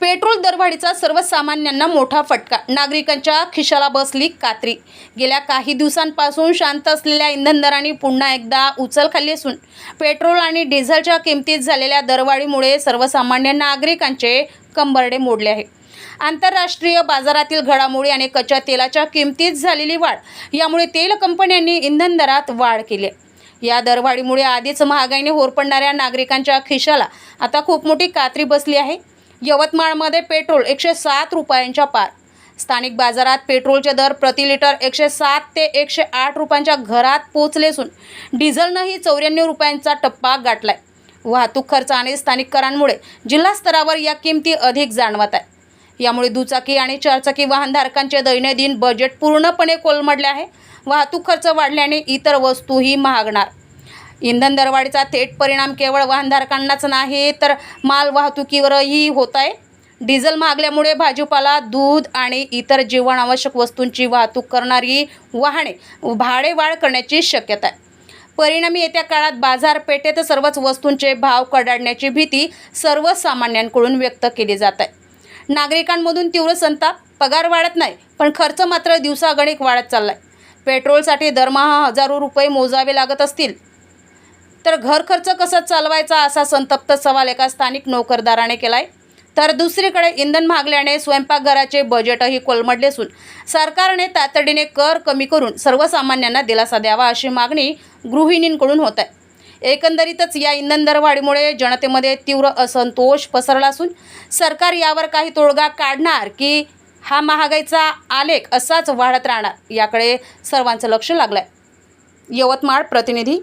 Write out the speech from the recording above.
Petrol दरवाढीचा सर्वसामान्यांना मोठा फटका, नागरिकांच्या खिशाला बसली कात्री। गेल्या काही दिवसांपासून शांत असलेल्या इंधन दरांनी पुन्हा एकदा उचल खाल्ली असून पेट्रोल आणि डिझेलच्या किमतीत झालेल्या दरवाढीमुळे सर्वसामान्य नागरिकांचे कंबरडे मोडले आहे। आंतरराष्ट्रीय बाजारातील घडामोडी आणि कच्च्या तेलाच्या किमतीत झालेली वाढ यामुळे तेल कंपन्यांनी इंधन दरात वाढ केली आहे। या दरवाढीमुळे आधीच महागाईने होरपळणाऱ्या नागरिकांच्या खिशाला आता खूप मोठी कात्री बसली आहे। यवतमाळमध्ये पेट्रोल 107 रुपयांच्या पार। स्थानिक बाजारात पेट्रोलचे दर प्रति लिटर 107 ते 108 रुपयांच्या घरात पोहोचले असून डिझेलनंही 94 रुपयांचा टप्पा गाठलाय। वाहतूक खर्च आणि स्थानिक करांमुळे जिल्हा स्तरावर या किमती अधिक जाणवत आहे। यामुळे दुचाकी आणि चारचाकी वाहनधारकांचे दैनंदिन बजेट पूर्णपणे कोलमडले आहे। वाहतूक खर्च वाढल्याने इतर वस्तूही महागणार। इंधन दरवाढीचा थेट परिणाम केवळ वाहनधारकांनाच नाही तर माल वाहतुकीवरही होत आहे। डिझेल महागल्यामुळे भाजीपाला, दूध आणि इतर जीवनावश्यक वस्तूंची वाहतूक करणारी वाहने भाडेवाढ करण्याची शक्यता आहे। परिणामी येत्या काळात बाजारपेठेत सर्वच वस्तूंचे भाव कडाडण्याची भीती सर्वसामान्यांकडून व्यक्त केली जात आहे। नागरिकांमधून तीव्र संताप, पगार वाढत नाही पण खर्च मात्र दिवसागणिक वाढत चाललाय। पेट्रोलसाठी दरमहा हजारो रुपये मोजावे लागत असतील तर घर खर्च कसा चालवायचा असा संतप्त सवाल एका स्थानिक नोकरदाराने केलाय। तर दुसरीकडे इंधन महागल्याने स्वयंपाकघराचे बजेटही कोलमडले असून सरकारने तातडीने कर कमी करून सर्वसामान्यांना दिलासा द्यावा अशी मागणी गृहिणींकडून होत आहे। एकंदरीतच या इंधन दरवाढीमुळे जनतेमध्ये तीव्र असंतोष पसरला असून सरकार यावर काही तोडगा काढणार की हा महागाईचा आलेख असाच वाढत राहणार याकडे सर्वांचं लक्ष लागलंय। यवतमाळ प्रतिनिधी